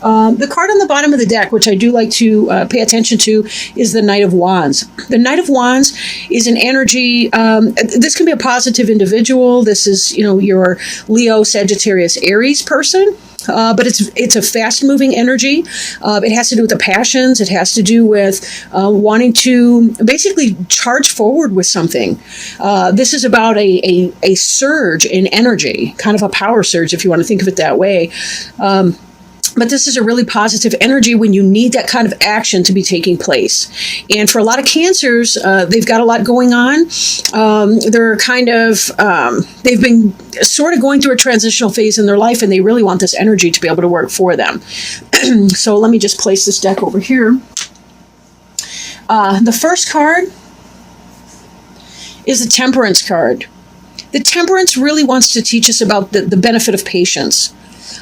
The card on the bottom of the deck, which I do like to pay attention to, is the Knight of Wands. The Knight of Wands is an energy. This can be a positive individual. This is, your Leo, Sagittarius, Aries person. But it's a fast-moving energy. It has to do with the passions. It has to do with wanting to basically charge forward with something. This is about a surge in energy, kind of a power surge, if you want to think of it that way. But this is a really positive energy when you need that kind of action to be taking place. And for a lot of Cancers, they've got a lot going on. They're kind of, they've been sort of going through a transitional phase in their life, and they really want this energy to be able to work for them. So let me just place this deck over here. The first card is the Temperance card. The Temperance really wants to teach us about the benefit of patience.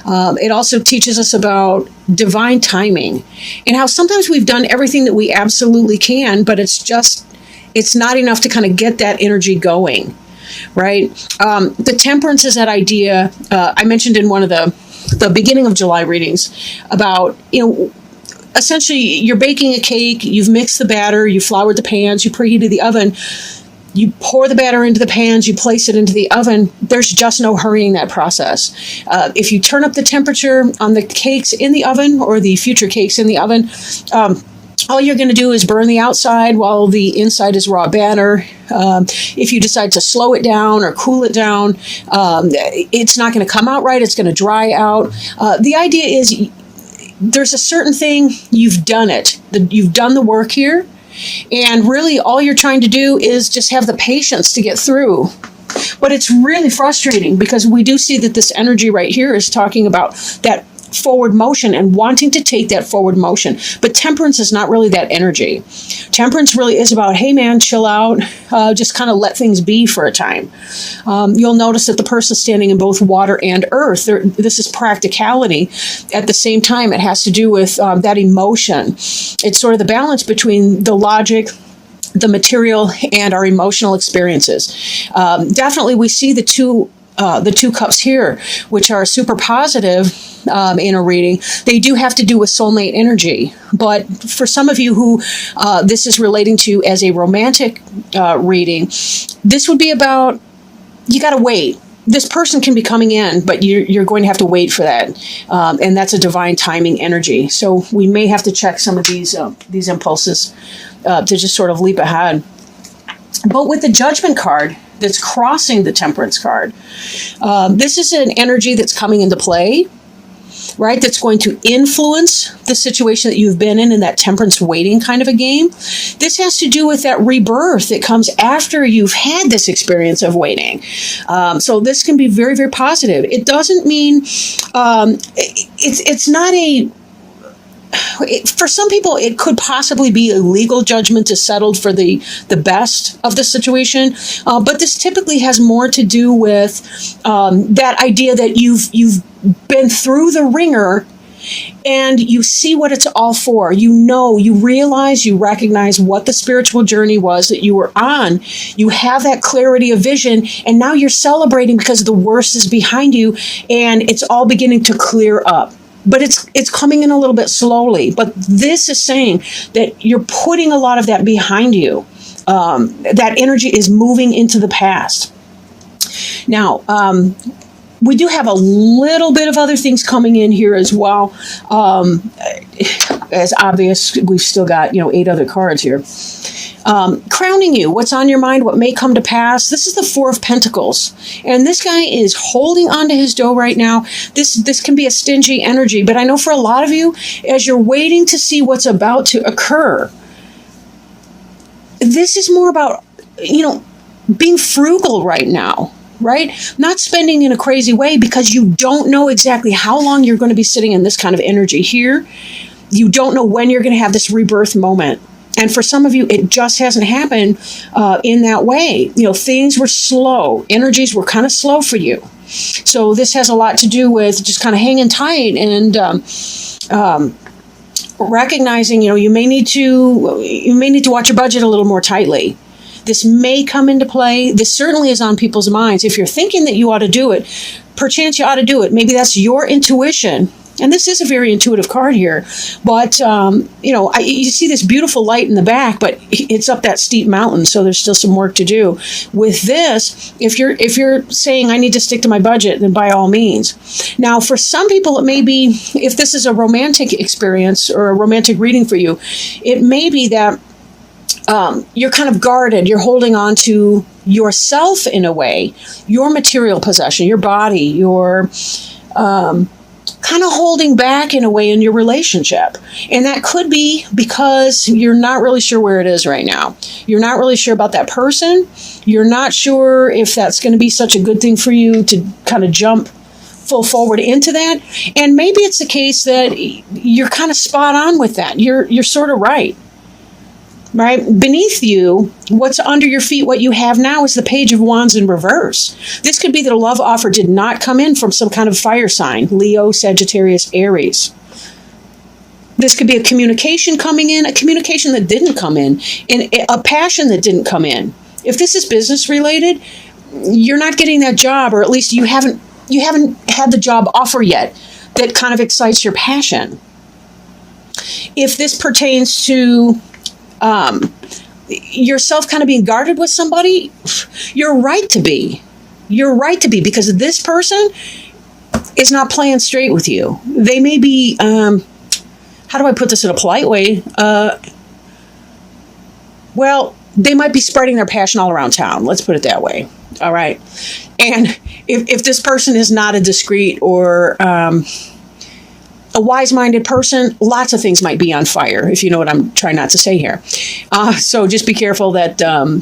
It also teaches us about divine timing and how sometimes we've done everything that we absolutely can, but it's not enough to kind of get that energy going, right? The Temperance is that idea I mentioned in one of the beginning of July readings about, essentially you're baking a cake, you've mixed the batter, you floured the pans, you preheated the oven. You pour the batter into the pans, you place it into the oven. There's just no hurrying that process. If you turn up the temperature on the cakes in the oven or the future cakes in the oven, all you're going to do is burn the outside while the inside is raw batter. If you decide to slow it down or cool it down, it's not going to come out right. It's going to dry out. The idea is there's a certain thing, you've done it. You've done the work here. And really all you're trying to do is just have the patience to get through. But it's really frustrating because we do see that this energy right here is talking about that forward motion and wanting to take that forward motion. But Temperance is not really that energy. Temperance really is about, hey man, chill out, just kind of let things be for a time. You'll notice that the person standing in both water and earth, this is practicality. At the same time, it has to do with that emotion. It's sort of the balance between the logic, the material, and our emotional experiences. Definitely we see the two cups here, which are super positive in a reading. They do have to do with soulmate energy. But for some of you who this is relating to as a romantic reading, this would be about, you got to wait. This person can be coming in, but you're going to have to wait for that. And that's a divine timing energy. So we may have to check some of these impulses to just sort of leap ahead. But with the Judgment card, that's crossing the Temperance card. This is an energy that's coming into play, right? That's going to influence the situation that you've been in that Temperance waiting kind of a game. This has to do with that rebirth that comes after you've had this experience of waiting. So this can be very, very positive. It doesn't mean, it's not a, for some people, it could possibly be a legal judgment to settle for the best of the situation. But this typically has more to do with that idea that you've been through the ringer and you see what it's all for. You realize, you recognize what the spiritual journey was that you were on. You have that clarity of vision, and now you're celebrating because the worst is behind you and it's all beginning to clear up. But it's coming in a little bit slowly. But this is saying that you're putting a lot of that behind you. That energy is moving into the past. Now, we do have a little bit of other things coming in here as well. As obvious, we've still got 8 other cards here. Crowning you, what's on your mind, what may come to pass. This is the 4 of Pentacles. And this guy is holding onto his dough right now. This can be a stingy energy, but I know for a lot of you, as you're waiting to see what's about to occur, this is more about, being frugal right now. Right? Not spending in a crazy way because you don't know exactly how long you're going to be sitting in this kind of energy here. You don't know when you're going to have this rebirth moment. And for some of you, it just hasn't happened in that way. Things were slow. Energies were kind of slow for you. So this has a lot to do with just kind of hanging tight and recognizing, you may need to watch your budget a little more tightly. This may come into play. This certainly is on people's minds. If you're thinking that you ought to do it, perchance you ought to do it. Maybe that's your intuition And this is a very intuitive card here, but you see this beautiful light in the back, but it's up that steep mountain, so there's still some work to do. With this, if you're saying I need to stick to my budget, then by all means. Now, for some people, it may be, if this is a romantic experience or a romantic reading for you, it may be that you're kind of guarded. You're holding on to yourself in a way, your material possession, your body, your kind of holding back in a way in your relationship. And that could be because you're not really sure where it is right now. You're not really sure about that person. You're not sure if that's going to be such a good thing for you to kind of jump full forward into that. And maybe it's the case that you're kind of spot on with that. You're sort of right. Right? Beneath you, what's under your feet, what you have now is the Page of Wands in reverse. This could be that a love offer did not come in from some kind of fire sign, Leo, Sagittarius, Aries. This could be a communication coming in, a communication that didn't come in, and a passion that didn't come in. If this is business related, you're not getting that job, or at least you haven't had the job offer yet that kind of excites your passion. If this pertains to yourself kind of being guarded with somebody, you're right to be. You're right to be, because this person is not playing straight with you. They may be, how do I put this in a polite way? Well, they might be spreading their passion all around town. Let's put it that way. All right. And if this person is not a discreet or a wise-minded person, lots of things might be on fire, if you know what I'm trying not to say here. So just be careful that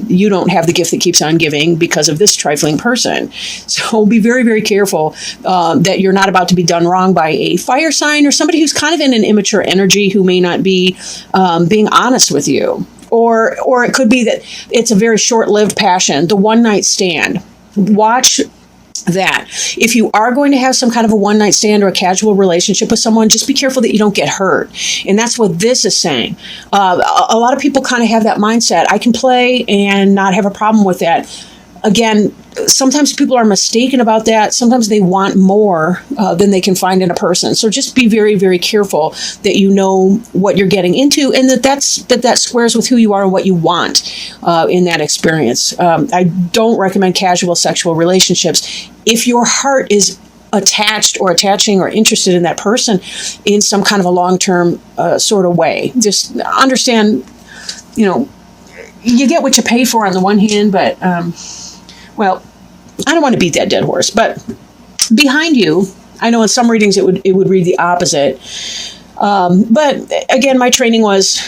you don't have the gift that keeps on giving because of this trifling person. So be very, very careful that you're not about to be done wrong by a fire sign or somebody who's kind of in an immature energy who may not be being honest with you. Or it could be that it's a very short-lived passion, the one-night stand. Watch that. If you are going to have some kind of a one-night stand or a casual relationship with someone, just be careful that you don't get hurt. And that's what this is saying. A lot of people kind of have that mindset. I can play and not have a problem with that. Again, sometimes people are mistaken about that. Sometimes they want more than they can find in a person. So just be very, very careful that you know what you're getting into, and that squares with who you are and what you want in that experience. I don't recommend casual sexual relationships. If your heart is attached or attaching or interested in that person in some kind of a long-term sort of way, just understand, you get what you pay for on the one hand, but well, I don't want to beat that dead horse, but behind you, I know in some readings it would read the opposite. But again, my training was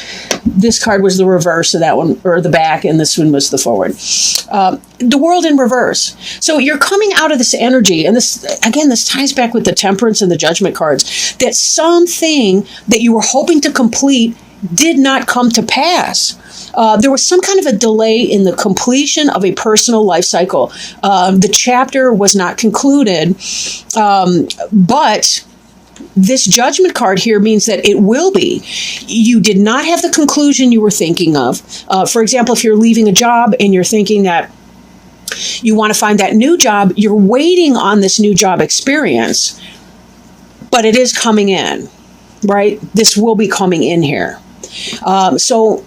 this card was the reverse of that one, or the back, and this one was the forward. The world in reverse. So you're coming out of this energy, and this ties back with the Temperance and the Judgment cards, that something that you were hoping to complete did not come to pass. There was some kind of a delay in the completion of a personal life cycle. The chapter was not concluded, but this Judgment card here means that it will be. You did not have the conclusion you were thinking of. For example, if you're leaving a job and you're thinking that you want to find that new job, you're waiting on this new job experience, but it is coming in, right? This will be coming in here. So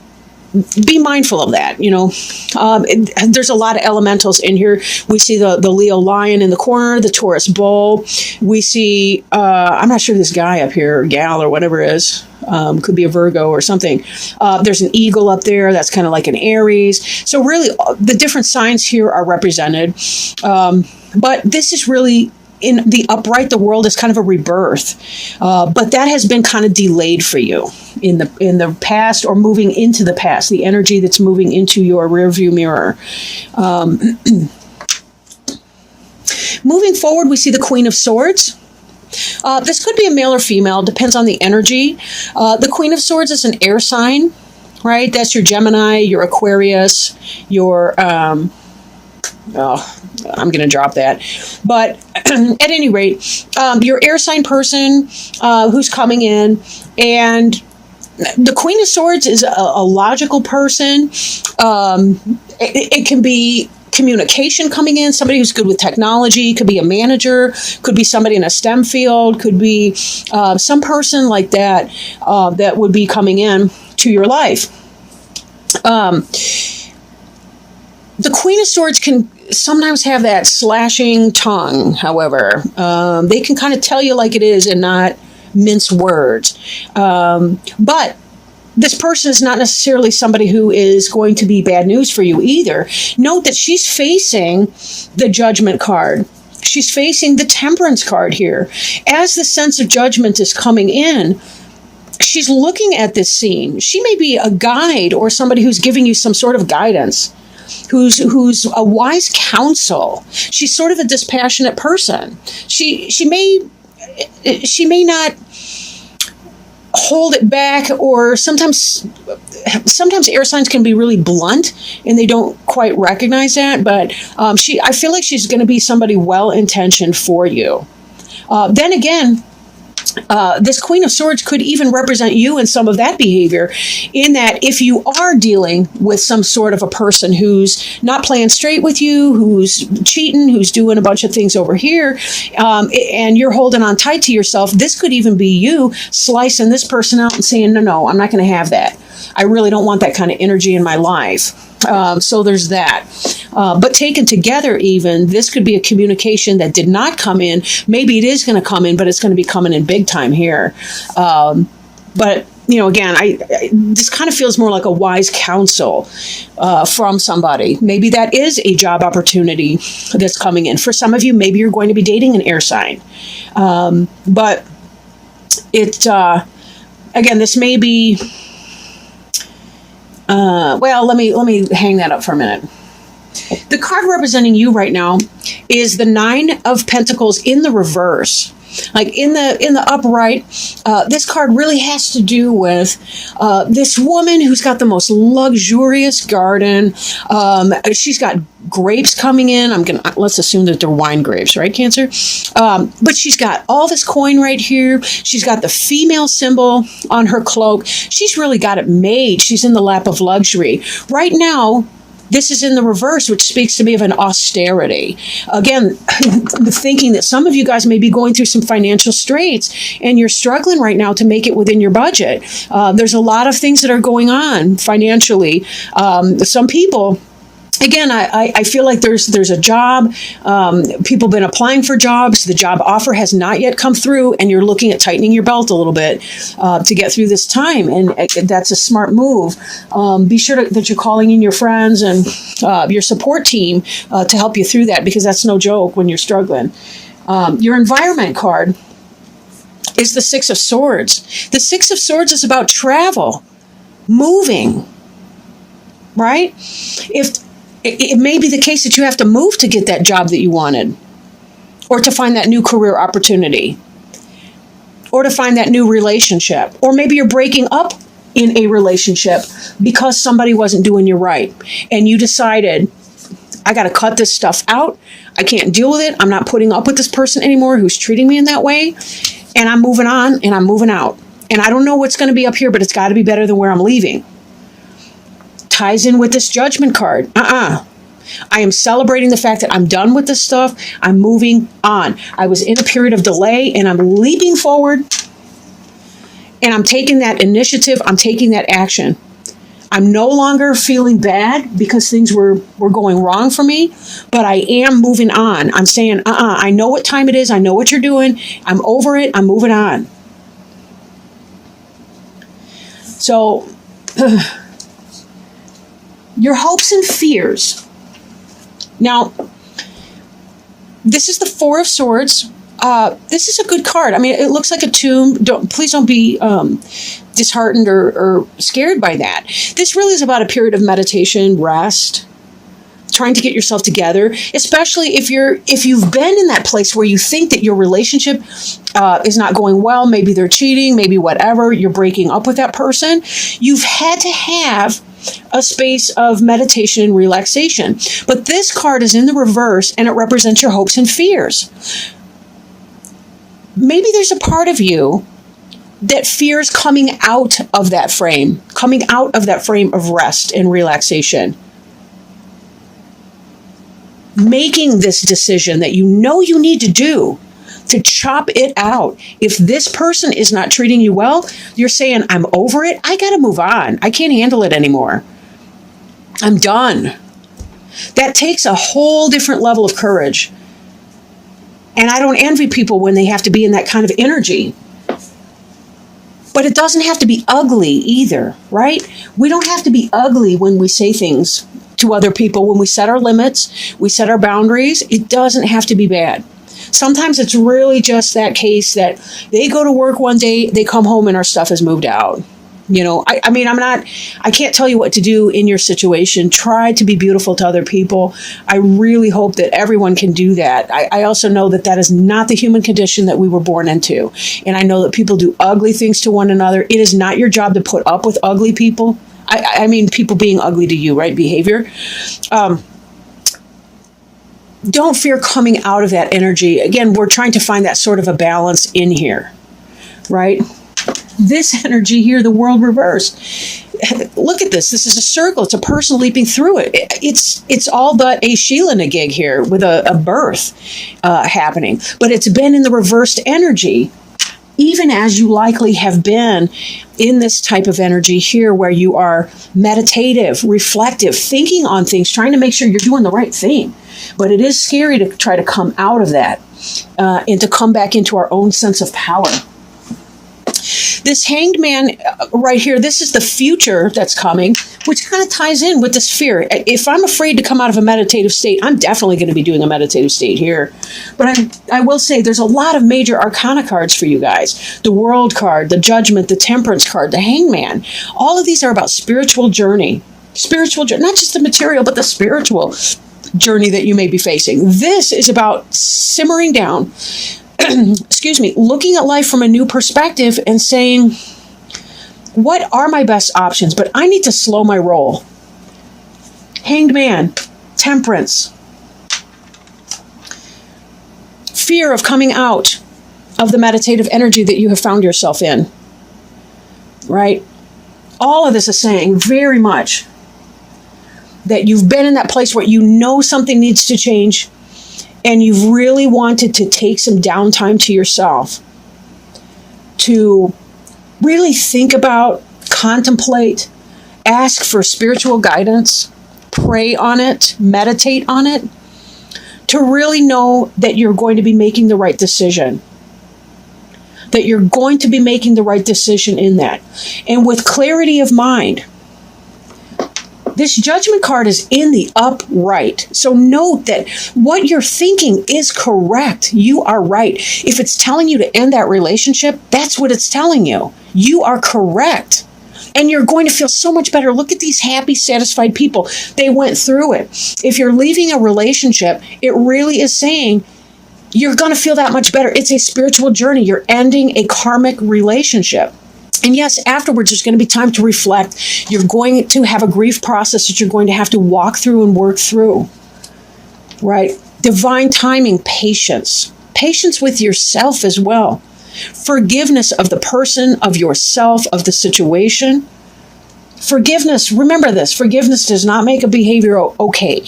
be mindful of that. There's a lot of elementals in here. We see the Leo lion in the corner, the Taurus bull. We see, I'm not sure this guy up here, or gal, or whatever it is, could be a Virgo or something. There's an eagle up there. That's kind of like an Aries. So really, the different signs here are represented. But this is really, in the upright, the world is kind of a rebirth, but that has been kind of delayed for you in the past, or moving into the past, the energy that's moving into your rearview mirror. Moving forward, we see the Queen of Swords. This could be a male or female, depends on the energy. The Queen of Swords is an air sign, right? That's your Gemini, your Aquarius, your I'm going to drop that. But at any rate, your air sign person who's coming in, and the Queen of Swords is a logical person. It can be communication coming in, somebody who's good with technology, could be a manager, could be somebody in a STEM field, could be some person like that that would be coming in to your life. The Queen of Swords can sometimes have that slashing tongue, however. They can kind of tell you like it is and not mince words. But this person is not necessarily somebody who is going to be bad news for you either. Note that she's facing the Judgment card. She's facing the Temperance card here. As the sense of judgment is coming in, she's looking at this scene. She may be a guide or somebody who's giving you some sort of guidance, who's a wise counsel. She's sort of a dispassionate person. She may not hold it back, or sometimes air signs can be really blunt and they don't quite recognize that, but I feel like she's going to be somebody well-intentioned for you. Then again, this Queen of Swords could even represent you in some of that behavior, in that if you are dealing with some sort of a person who's not playing straight with you, who's cheating, who's doing a bunch of things over here, and you're holding on tight to yourself, this could even be you slicing this person out and saying, no, I'm not going to have that. I really don't want that kind of energy in my life. So there's that. But taken together even, this could be a communication that did not come in. Maybe it is going to come in, but it's going to be coming in big time here. But, again, this kind of feels more like a wise counsel from somebody. Maybe that is a job opportunity that's coming in. For some of you, maybe you're going to be dating an air sign. But again, this may be... let me hang that up for a minute. The card representing you right now is the Nine of Pentacles in the reverse. Like in the upright, this card really has to do with this woman who's got the most luxurious garden. She's got grapes coming in. Let's assume that they're wine grapes, right, Cancer? But she's got all this coin right here. She's got the female symbol on her cloak. She's really got it made. She's in the lap of luxury. Right now, this is in the reverse, which speaks to me of an austerity. Again, thinking that some of you guys may be going through some financial straits and you're struggling right now to make it within your budget. There's a lot of things that are going on financially. Some people... Again, I feel like there's a job. People have been applying for jobs. The job offer has not yet come through, and you're looking at tightening your belt a little bit to get through this time, and that's a smart move. Be sure that you're calling in your friends and your support team to help you through that, because that's no joke when you're struggling. Your environment card is the Six of Swords. The Six of Swords is about travel, moving, right? It may be the case that you have to move to get that job that you wanted, or to find that new career opportunity, or to find that new relationship, or maybe you're breaking up in a relationship because somebody wasn't doing you right, and you decided, I got to cut this stuff out. I can't deal with it. I'm not putting up with this person anymore who's treating me in that way, and I'm moving on and I'm moving out. And I don't know what's going to be up here, but it's got to be better than where I'm leaving. Ties in with this Judgment card. I am celebrating the fact that I'm done with this stuff. I'm moving on. I was in a period of delay, and I'm leaping forward, and I'm taking that initiative. I'm taking that action. I'm no longer feeling bad because things were going wrong for me, but I am moving on. I'm saying, I know what time it is. I know what you're doing. I'm over it. I'm moving on. So... your hopes and fears. Now, this is the Four of Swords. This is a good card. I mean, it looks like a tomb. Please don't be disheartened or scared by that. This really is about a period of meditation, rest, trying to get yourself together, especially if you've been in that place where you think that your relationship is not going well. Maybe they're cheating, maybe whatever. You're breaking up with that person. You've had to have a space of meditation and relaxation. But this card is in the reverse, and it represents your hopes and fears. Maybe there's a part of you that fears coming out of that frame of rest and relaxation. making this decision that you know you need to do to chop it out. If this person is not treating you well, you're saying, I'm over it. I got to move on. I can't handle it anymore. I'm done. That takes a whole different level of courage. And I don't envy people when they have to be in that kind of energy. But it doesn't have to be ugly either, right? We don't have to be ugly when we say things to other people. When we set our limits, we set our boundaries, it doesn't have to be bad. Sometimes it's really just that case that they go to work one day, they come home and our stuff is moved out. You know, I can't tell you what to do in your situation. Try to be beautiful to other people. I really hope that everyone can do that. I also know that that is not the human condition that we were born into. And I know that people do ugly things to one another. It is not your job to put up with ugly people. I mean, people being ugly to you, right? Behavior. Don't fear coming out of that energy. Again, we're trying to find that sort of a balance in here, right? This energy here, the world reversed. Look at this. This is a circle. It's a person leaping through it. It's all but a Sheila gig here with a birth happening. But it's been in the reversed energy, even as you likely have been in this type of energy here where you are meditative, reflective, thinking on things, trying to make sure you're doing the right thing. But it is scary to try to come out of that and to come back into our own sense of power. This Hanged Man right here, this is the future that's coming, which kind of ties in with this fear. If I'm afraid to come out of a meditative state, I'm definitely going to be doing a meditative state here. But I will say there's a lot of major arcana cards for you guys. The World card, the Judgment, the Temperance card, the Hanged Man. All of these are about spiritual journey. Spiritual journey, not just the material, but the spiritual journey that you may be facing. This is about simmering down, excuse me, looking at life from a new perspective and saying, what are my best options? But I need to slow my roll. Hanged Man, Temperance, fear of coming out of the meditative energy that you have found yourself in, right? All of this is saying very much that you've been in that place where you know something needs to change and you've really wanted to take some downtime to yourself to really think about, contemplate, ask for spiritual guidance, pray on it, meditate on it, to really know that you're going to be making the right decision. That you're going to be making the right decision in that. And with clarity of mind. This Judgment card is in the upright. So note that what you're thinking is correct. You are right. If it's telling you to end that relationship, that's what it's telling you. You are correct. And you're going to feel so much better. Look at these happy, satisfied people. They went through it. If you're leaving a relationship, it really is saying you're going to feel that much better. It's a spiritual journey. You're ending a karmic relationship. And yes, afterwards, there's going to be time to reflect. You're going to have a grief process that you're going to have to walk through and work through, right? Divine timing, patience. Patience with yourself as well. Forgiveness of the person, of yourself, of the situation. Forgiveness, remember this, forgiveness does not make a behavior okay.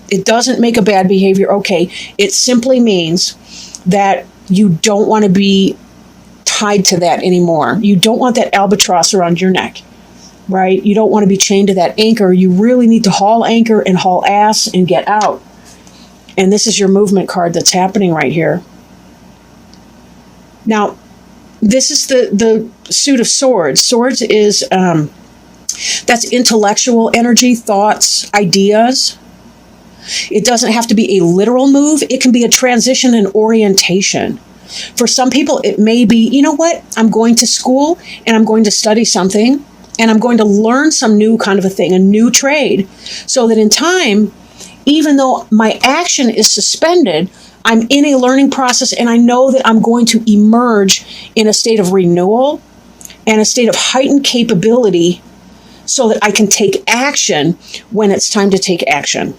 It doesn't make a bad behavior okay. It simply means that you don't want to be tied to that anymore. You don't want that albatross around your neck, right? You don't want to be chained to that anchor. You really need to haul anchor and haul ass and get out. And this is your movement card that's happening right here. Now, this is the Suit of Swords. Swords is, that's intellectual energy, thoughts, ideas. It doesn't have to be a literal move. It can be a transition and orientation. For some people, it may be, you know what? I'm going to school and I'm going to study something and I'm going to learn some new kind of a thing, a new trade, so that in time, even though my action is suspended, I'm in a learning process and I know that I'm going to emerge in a state of renewal and a state of heightened capability so that I can take action when it's time to take action.